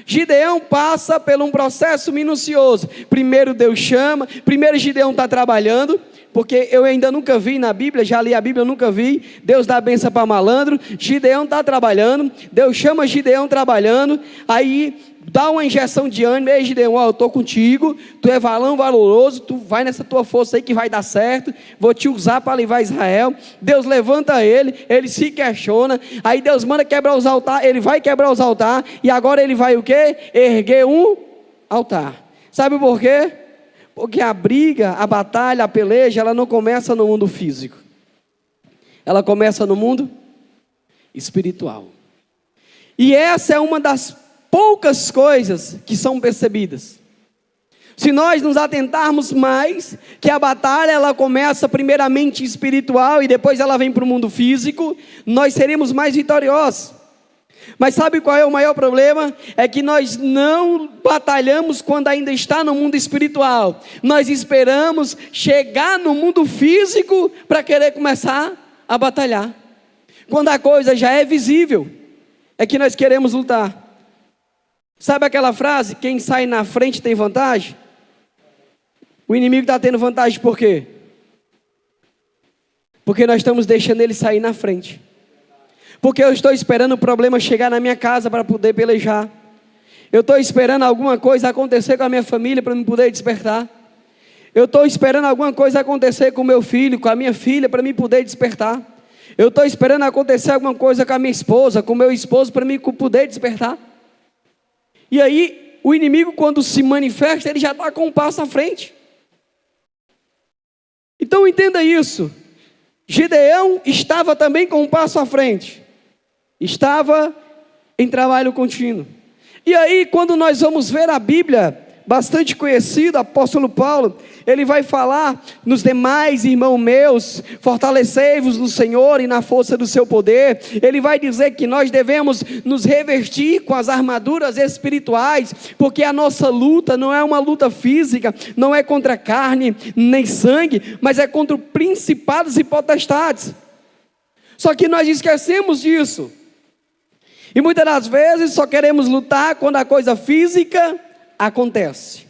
Gideão passa por um processo minucioso. Primeiro Deus chama, primeiro Gideão está trabalhando, porque eu ainda nunca vi na Bíblia, já li a Bíblia, eu nunca vi, Deus dá a benção para malandro. Gideão está trabalhando, Deus chama Gideão trabalhando, aí dá uma injeção de ânimo: ei Gideão, eu estou contigo, tu é valoroso, tu vai nessa tua força aí que vai dar certo, vou te usar para levar Israel. Deus levanta ele se questiona, aí Deus manda quebrar os altares, ele vai quebrar os altares, e agora ele vai o quê? Erguer um altar. Sabe por quê? Porque a briga, a batalha, a peleja, ela não começa no mundo físico. Ela começa no mundo espiritual. E essa é uma das poucas coisas que são percebidas. Se nós nos atentarmos mais, que a batalha ela começa primeiramente espiritual e depois ela vem para o mundo físico, nós seremos mais vitoriosos. Mas sabe qual é o maior problema? É que nós não batalhamos quando ainda está no mundo espiritual. Nós esperamos chegar no mundo físico para querer começar a batalhar. Quando a coisa já é visível, é que nós queremos lutar. Sabe aquela frase: quem sai na frente tem vantagem? O inimigo está tendo vantagem por quê? Porque nós estamos deixando ele sair na frente. Porque eu estou esperando o problema chegar na minha casa para poder pelejar. Eu estou esperando alguma coisa acontecer com a minha família para me poder despertar. Eu estou esperando alguma coisa acontecer com o meu filho, com a minha filha, para me poder despertar. Eu estou esperando acontecer alguma coisa com a minha esposa, com o meu esposo, para me poder despertar. E aí, o inimigo, quando se manifesta, ele já está com um passo à frente. Então entenda isso. Gideão estava também com um passo à frente. Estava em trabalho contínuo. E aí, quando nós vamos ver a Bíblia, bastante conhecido, apóstolo Paulo, ele vai falar nos demais, irmãos meus, fortalecei-vos no Senhor e na força do seu poder. Ele vai dizer que nós devemos nos revestir com as armaduras espirituais, porque a nossa luta não é uma luta física, não é contra carne nem sangue, mas é contra principados e potestades. Só que nós esquecemos disso, e muitas das vezes só queremos lutar quando a coisa física acontece.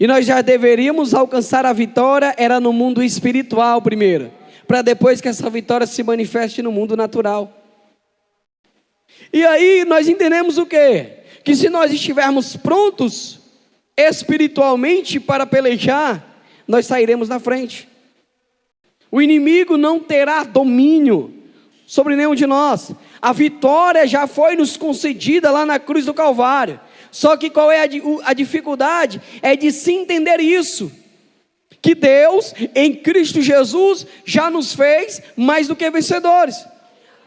E nós já deveríamos alcançar a vitória, era no mundo espiritual primeiro, para depois que essa vitória se manifeste no mundo natural. E aí nós entendemos o quê? Que se nós estivermos prontos espiritualmente para pelejar, nós sairemos na frente. O inimigo não terá domínio sobre nenhum de nós. A vitória já foi nos concedida lá na cruz do Calvário. Só que qual é a dificuldade? É de se entender isso, que Deus em Cristo Jesus já nos fez mais do que vencedores.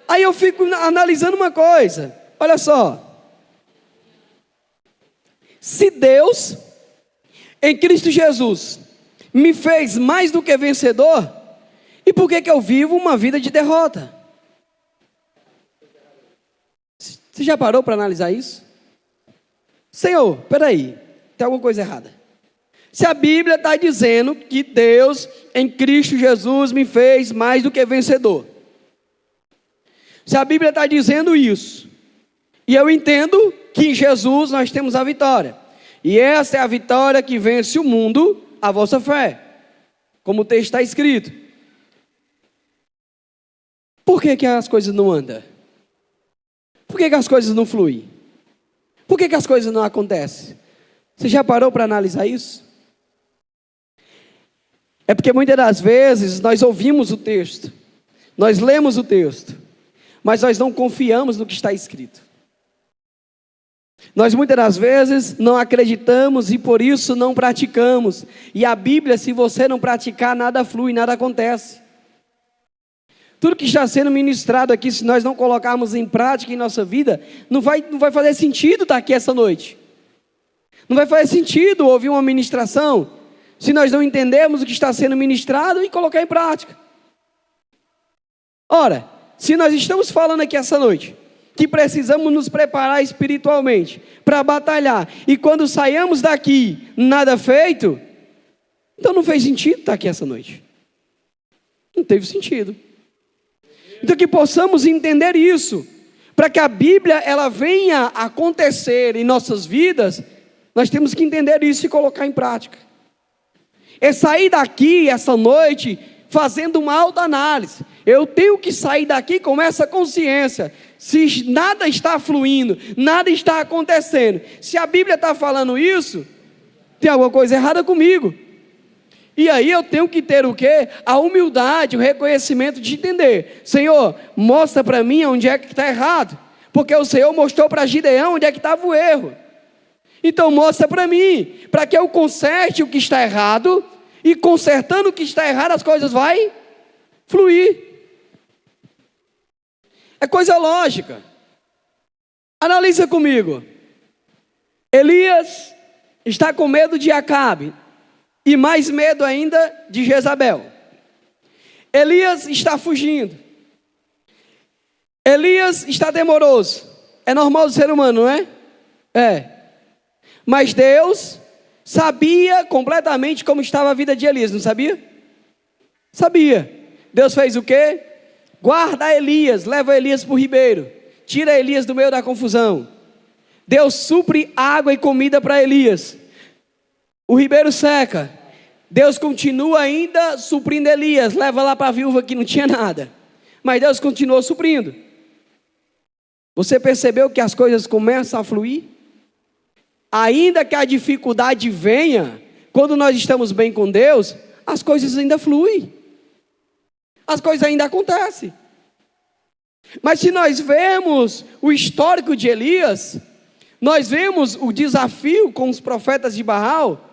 Aí eu fico analisando uma coisa, olha só, se Deus em Cristo Jesus me fez mais do que vencedor, e por que eu vivo uma vida de derrota? Você já parou para analisar isso? Senhor, peraí, tem alguma coisa errada. Se a Bíblia está dizendo que Deus em Cristo Jesus me fez mais do que vencedor, se a Bíblia está dizendo isso, e eu entendo que em Jesus nós temos a vitória, e essa é a vitória que vence o mundo, a vossa fé, como o texto está escrito, por que as coisas não andam? Por que as coisas não fluem? Por que as coisas não acontecem? Você já parou para analisar isso? É porque muitas das vezes nós ouvimos o texto, nós lemos o texto, mas nós não confiamos no que está escrito. Nós muitas das vezes não acreditamos e por isso não praticamos. E a Bíblia, se você não praticar, nada flui, nada acontece. Tudo que está sendo ministrado aqui, se nós não colocarmos em prática em nossa vida, não vai fazer sentido estar aqui essa noite. Não vai fazer sentido ouvir uma ministração, se nós não entendermos o que está sendo ministrado e colocar em prática. Ora, se nós estamos falando aqui essa noite, que precisamos nos preparar espiritualmente, para batalhar, e quando saímos daqui, nada feito, então não fez sentido estar aqui essa noite. Não teve sentido. Então que possamos entender isso, para que a Bíblia ela venha a acontecer em nossas vidas, nós temos que entender isso e colocar em prática. É sair daqui essa noite fazendo uma autoanálise. Eu tenho que sair daqui com essa consciência. Se nada está fluindo, nada está acontecendo, se a Bíblia está falando isso, tem alguma coisa errada comigo. E aí eu tenho que ter o quê? A humildade, o reconhecimento de entender. Senhor, mostra para mim onde é que está errado. Porque o Senhor mostrou para Gideão onde é que estava o erro. Então mostra para mim, para que eu conserte o que está errado. E consertando o que está errado, as coisas vão fluir. É coisa lógica. Analisa comigo. Elias está com medo de Acabe. E mais medo ainda de Jezabel. Elias está fugindo. Elias está temoroso. É normal do ser humano, não é? É. Mas Deus sabia completamente como estava a vida de Elias, não sabia? Sabia. Deus fez o quê? Guarda Elias, leva Elias para o ribeiro. Tira Elias do meio da confusão. Deus supre água e comida para Elias. O ribeiro seca. Deus continua ainda suprindo Elias. Leva lá para a viúva que não tinha nada. Mas Deus continuou suprindo. Você percebeu que as coisas começam a fluir? Ainda que a dificuldade venha, quando nós estamos bem com Deus, as coisas ainda fluem. As coisas ainda acontecem. Mas se nós vemos o histórico de Elias, nós vemos o desafio com os profetas de Baal.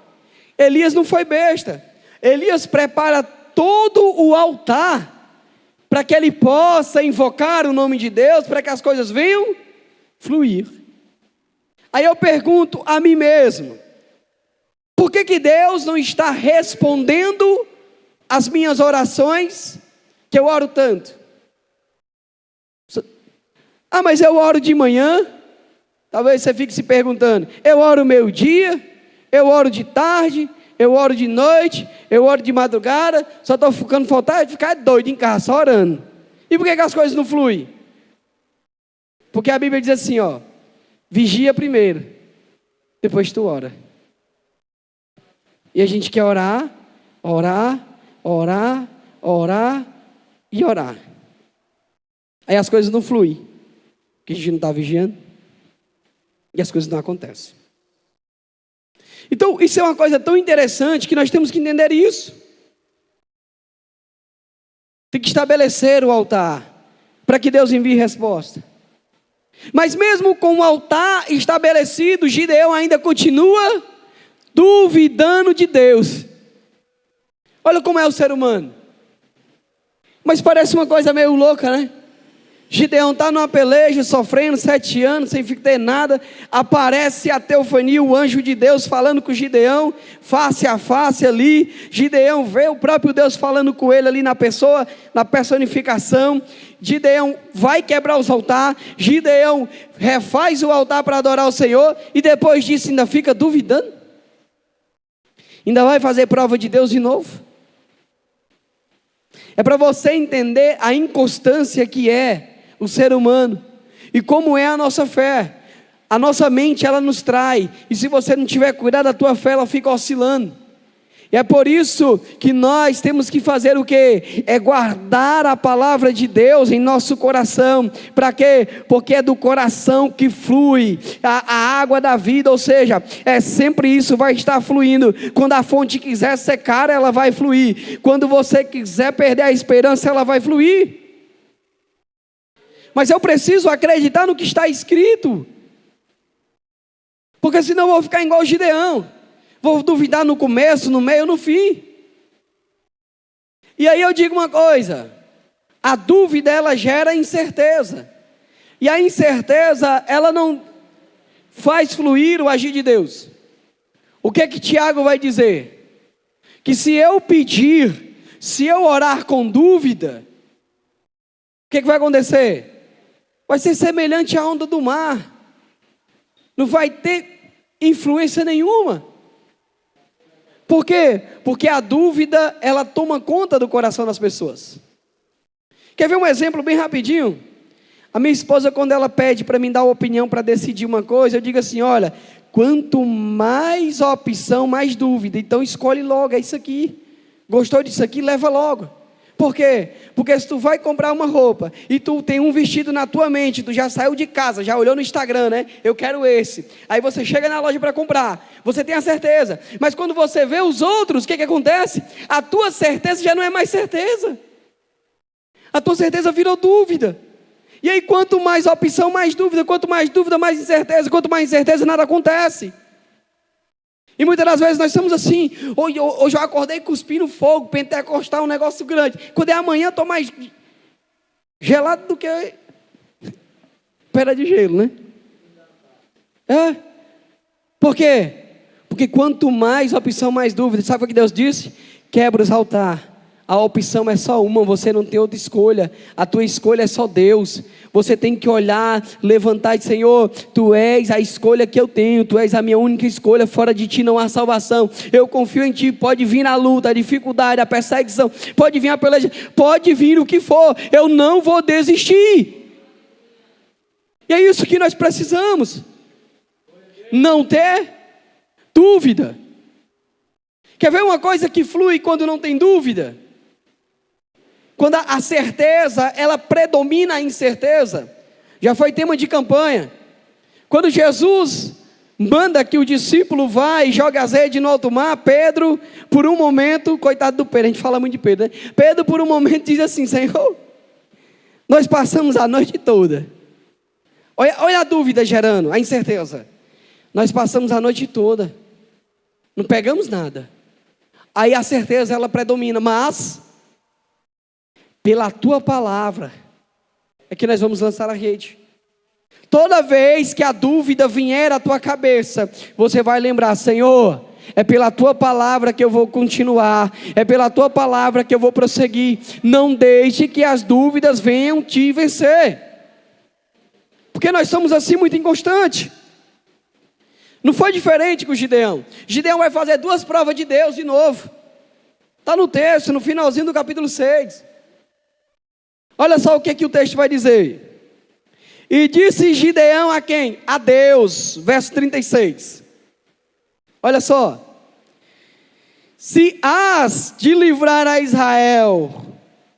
Elias não foi besta. Elias prepara todo o altar para que ele possa invocar o nome de Deus, para que as coisas venham fluir. Aí eu pergunto a mim mesmo, Por que Deus não está respondendo as minhas orações, que eu oro tanto? Ah, mas eu oro de manhã. Talvez você fique se perguntando, eu oro meio-dia, eu oro de tarde, eu oro de noite, eu oro de madrugada, só estou ficando faltar de ficar doido em casa, só orando. E por que as coisas não fluem? Porque a Bíblia diz assim, ó, vigia primeiro, depois tu ora. E a gente quer orar, orar, orar, orar e orar. Aí as coisas não fluem, porque a gente não está vigiando, e as coisas não acontecem. Então, isso é uma coisa tão interessante que nós temos que entender isso. Tem que estabelecer o altar para que Deus envie resposta. Mas mesmo com o altar estabelecido, Gideão ainda continua duvidando de Deus. Olha como é o ser humano. Mas parece uma coisa meio louca, né? Gideão está numa peleja, sofrendo 7 anos, sem ter nada. Aparece a teofania, o anjo de Deus falando com Gideão, face a face ali. Gideão vê o próprio Deus falando com ele ali na pessoa, na personificação. Gideão vai quebrar os altares. Gideão refaz o altar para adorar o Senhor. E depois disso ainda fica duvidando. Ainda vai fazer prova de Deus de novo. É para você entender a inconstância que é o ser humano, e como é a nossa fé. A nossa mente, ela nos trai, e se você não tiver cuidado, a tua fé, ela fica oscilando. E é por isso que nós temos que fazer o quê? É guardar a palavra de Deus em nosso coração. Para quê? Porque é do coração que flui a água da vida, ou seja, é sempre isso, vai estar fluindo. Quando a fonte quiser secar, ela vai fluir. Quando você quiser perder a esperança, ela vai fluir. Mas eu preciso acreditar no que está escrito, porque senão eu vou ficar igual Gideão. Vou duvidar no começo, no meio, no fim. E aí eu digo uma coisa: a dúvida, ela gera incerteza, e a incerteza, ela não faz fluir o agir de Deus. O que é que Tiago vai dizer? Que se eu pedir, se eu orar com dúvida, o que é que vai acontecer? Vai ser semelhante à onda do mar, não vai ter influência nenhuma. Por quê? Porque a dúvida, ela toma conta do coração das pessoas. Quer ver um exemplo bem rapidinho? A minha esposa, quando ela pede para mim dar uma opinião para decidir uma coisa, eu digo assim, olha, quanto mais opção, mais dúvida, então escolhe logo, é isso aqui. Gostou disso aqui, leva logo. Por quê? Porque se tu vai comprar uma roupa e tu tem um vestido na tua mente, tu já saiu de casa, já olhou no Instagram, né? Eu quero esse. Aí você chega na loja para comprar, você tem a certeza. Mas quando você vê os outros, o que acontece? A tua certeza já não é mais certeza. A tua certeza virou dúvida. E aí quanto mais opção, mais dúvida. Quanto mais dúvida, mais incerteza. Quanto mais incerteza, nada acontece. E muitas das vezes nós estamos assim, hoje eu acordei cuspindo fogo, pentecostal, um negócio grande. Quando é amanhã, eu estou mais gelado do que pedra de gelo, né? É. Por quê? Porque quanto mais opção, mais dúvida. Sabe o que Deus disse? Quebra os altares. A opção é só uma, você não tem outra escolha. A tua escolha é só Deus. Você tem que olhar, levantar e dizer, Senhor, Tu és a escolha que eu tenho, Tu és a minha única escolha, fora de Ti não há salvação. Eu confio em Ti, pode vir a luta, a dificuldade, a perseguição, pode vir a peleja, pode vir o que for, eu não vou desistir. E é isso que nós precisamos. Não ter dúvida. Quer ver uma coisa que flui quando não tem dúvida? Quando a certeza, ela predomina a incerteza. Já foi tema de campanha. Quando Jesus manda que o discípulo vá e jogue azeite no alto mar, Pedro, por um momento, coitado do Pedro, a gente fala muito de Pedro, né? Pedro, por um momento, diz assim, Senhor, nós passamos a noite toda. Olha a dúvida gerando, a incerteza. Nós passamos a noite toda, não pegamos nada. Aí a certeza, ela predomina, mas pela Tua palavra é que nós vamos lançar a rede. Toda vez que a dúvida vier à tua cabeça, você vai lembrar, Senhor, é pela tua palavra que eu vou continuar, é pela tua palavra que eu vou prosseguir. Não deixe que as dúvidas venham te vencer, porque nós somos assim muito inconstantes. Não foi diferente com Gideão. Gideão vai fazer 2 provas de Deus de novo. Está no texto, no finalzinho do capítulo 6. Olha só o que o texto vai dizer. E disse Gideão a quem? A Deus. Verso 36. Olha só. Se has de livrar a Israel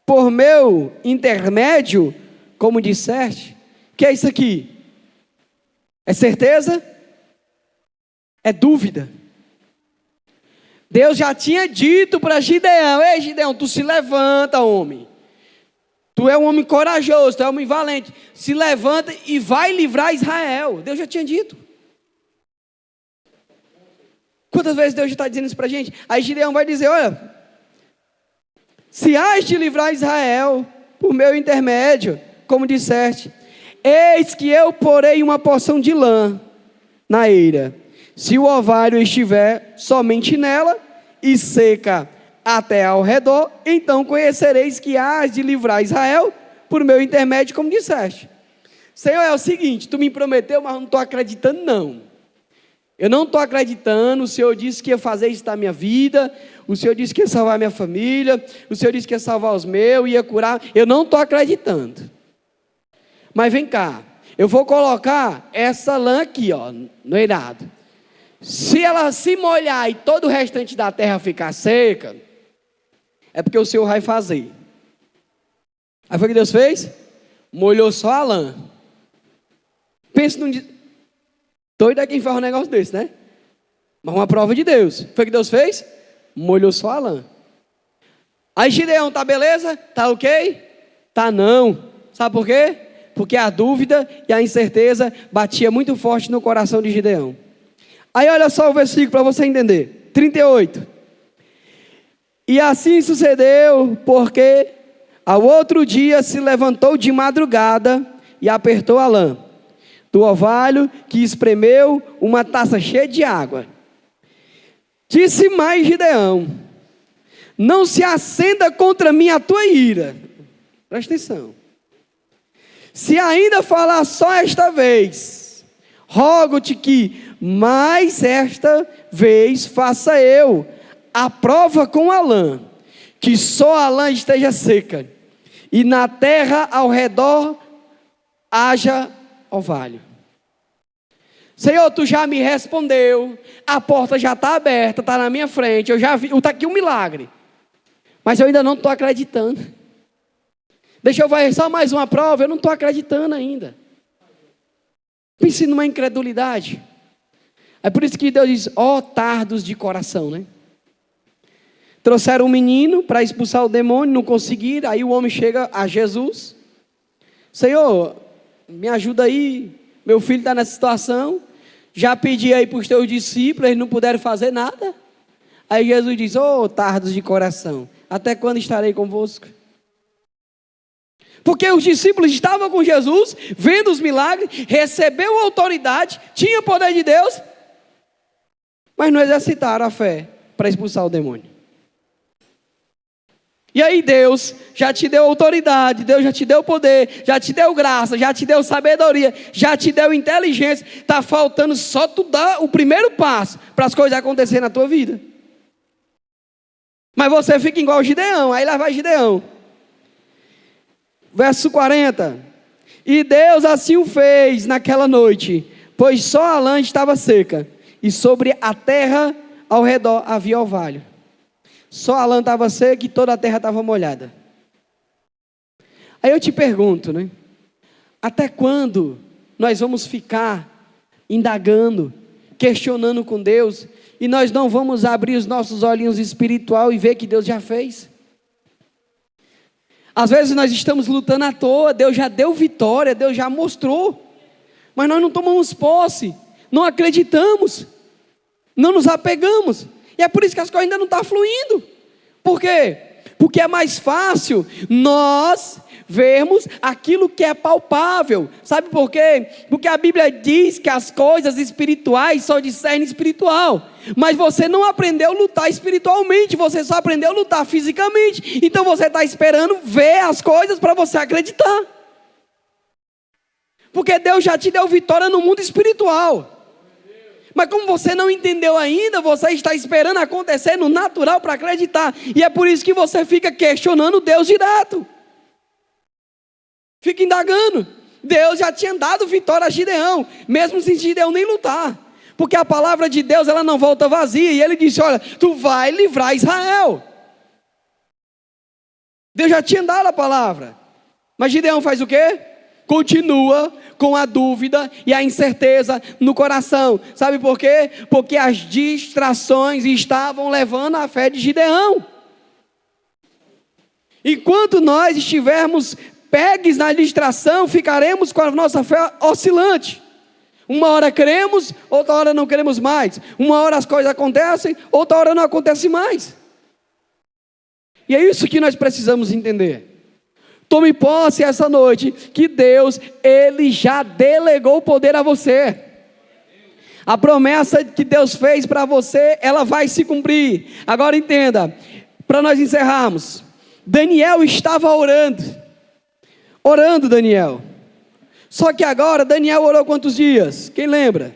por meu intermédio, como disseste. O que é isso aqui? É certeza? É dúvida. Deus já tinha dito para Gideão: ei Gideão, tu se levanta, homem. Tu é um homem corajoso, tu é um homem valente. Se levanta e vai livrar Israel. Deus já tinha dito. Quantas vezes Deus já está dizendo isso para a gente? Aí Gideão vai dizer: olha, se has de livrar Israel por meu intermédio, como disseste, eis que eu porei uma porção de lã na eira. Se o orvalho estiver somente nela e seca até ao redor, então conhecereis que hás de livrar Israel por meu intermédio, como disseste. Senhor, é o seguinte, tu me prometeu, mas não estou acreditando não. Eu não estou acreditando. O Senhor disse que ia fazer isso na minha vida, o Senhor disse que ia salvar minha família, o Senhor disse que ia salvar os meus, ia curar. Eu não estou acreditando. Mas vem cá, eu vou colocar essa lã aqui, ó, no eirado. Se ela se molhar e todo o restante da terra ficar seca, é porque o Senhor vai fazer. Aí foi o que Deus fez? Molhou só a lã. Pensa num... Doido é quem faz um negócio desse, né? Mas uma prova de Deus. Foi o que Deus fez? Molhou só a lã. Aí Gideão, tá beleza? Tá ok? Tá não. Sabe por quê? Porque a dúvida e a incerteza batia muito forte no coração de Gideão. Aí olha só o versículo para você entender. 38. E assim sucedeu, porque ao outro dia se levantou de madrugada e apertou a lã do orvalho, que espremeu uma taça cheia de água. Disse mais Gideão: não se acenda contra mim a tua ira. Presta atenção. Se ainda falar só esta vez, rogo-te que mais esta vez faça eu a prova com a lã, que só a lã esteja seca, e na terra ao redor haja orvalho. Senhor, tu já me respondeu, a porta já está aberta, está na minha frente, eu já vi, está aqui um milagre, mas eu ainda não estou acreditando. Deixa eu ver só mais uma prova, eu não estou acreditando ainda. Pense numa incredulidade. É por isso que Deus diz: ó tardos de coração, né? Trouxeram um menino para expulsar o demônio, não conseguiram. Aí o homem chega a Jesus: Senhor, me ajuda aí, meu filho está nessa situação. Já pedi aí para os teus discípulos, eles não puderam fazer nada. Aí Jesus diz: ó tardos de coração, até quando estarei convosco? Porque os discípulos estavam com Jesus, vendo os milagres, recebeu a autoridade, tinha o poder de Deus, mas não exercitaram a fé para expulsar o demônio. E aí Deus já te deu autoridade, Deus já te deu poder, já te deu graça, já te deu sabedoria, já te deu inteligência. Está faltando só tu dar o primeiro passo para as coisas acontecerem na tua vida. Mas você fica igual Gideão. Aí lá vai Gideão. Verso 40. E Deus assim o fez naquela noite, pois só a lã estava seca, e sobre a terra ao redor havia orvalho. Só a lã estava seca e toda a terra estava molhada. Aí eu te pergunto, né? Até quando nós vamos ficar indagando, questionando com Deus, e nós não vamos abrir os nossos olhinhos espirituais e ver que Deus já fez? Às vezes nós estamos lutando à toa, Deus já deu vitória, Deus já mostrou, mas nós não tomamos posse, não acreditamos, não nos apegamos, e é por isso que as coisas ainda não estão fluindo. Por quê? Porque é mais fácil nós vermos aquilo que é palpável. Sabe por quê? Porque a Bíblia diz que as coisas espirituais só discernem espiritual. Mas você não aprendeu a lutar espiritualmente, você só aprendeu a lutar fisicamente. Então você está esperando ver as coisas para você acreditar. Porque Deus já te deu vitória no mundo espiritual. Mas como você não entendeu ainda, você está esperando acontecer no natural para acreditar. E é por isso que você fica questionando Deus direto. Fica indagando. Deus já tinha dado vitória a Gideão, mesmo sem Gideão nem lutar. Porque a palavra de Deus, ela não volta vazia. E ele disse, olha, tu vai livrar Israel. Deus já tinha dado a palavra. Mas Gideão faz o quê? Continua com a dúvida e a incerteza no coração. Sabe por quê? Porque as distrações estavam levando a fé de Gideão. Enquanto nós estivermos pegues na distração, ficaremos com a nossa fé oscilante. Uma hora cremos, outra hora não queremos mais. Uma hora as coisas acontecem, outra hora não acontece mais. E é isso que nós precisamos entender. Tome posse essa noite, que Deus, Ele já delegou o poder a você. A promessa que Deus fez para você, ela vai se cumprir. Agora entenda, para nós encerrarmos, Daniel estava orando Daniel. Só que agora, Daniel orou quantos dias? Quem lembra?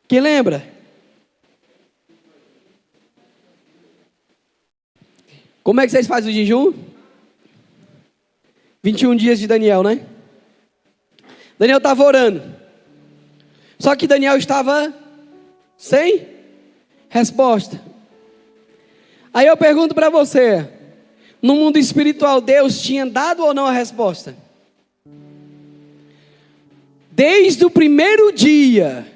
Quem lembra? Como é que vocês fazem o jejum? 21 dias de Daniel, né? Daniel estava orando. Só que Daniel estava sem resposta. Aí eu pergunto para você, no mundo espiritual, Deus tinha dado ou não a resposta? Desde o primeiro dia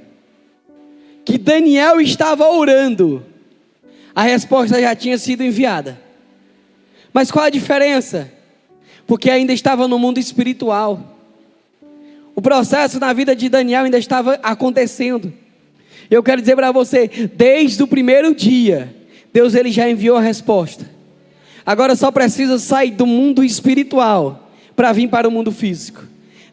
que Daniel estava orando, a resposta já tinha sido enviada. Mas qual a diferença? Porque ainda estava no mundo espiritual. O processo na vida de Daniel ainda estava acontecendo. Eu quero dizer para você, desde o primeiro dia, Deus ele já enviou a resposta. Agora só precisa sair do mundo espiritual para vir para o mundo físico.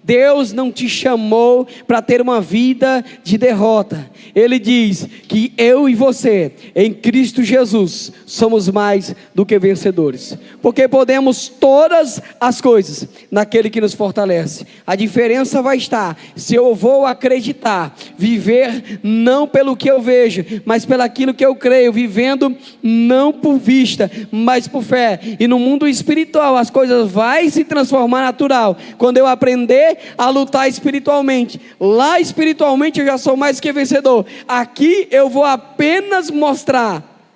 Deus não te chamou para ter uma vida de derrota. Ele diz que eu e você, em Cristo Jesus, somos mais do que vencedores. Porque podemos todas as coisas naquele que nos fortalece. A diferença vai estar se eu vou acreditar, viver não pelo que eu vejo, mas pelo aquilo que eu creio, vivendo não por vista, mas por fé. E no mundo espiritual as coisas vão se transformar natural. Quando eu aprender a lutar espiritualmente, lá espiritualmente eu já sou mais que vencedor. Aqui eu vou apenas mostrar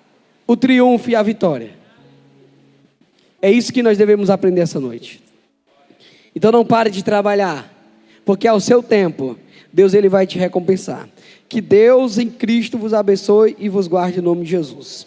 o triunfo e a vitória. É isso que nós devemos aprender essa noite. Então não pare de trabalhar, porque ao seu tempo Deus ele vai te recompensar. Que Deus em Cristo vos abençoe e vos guarde em nome de Jesus.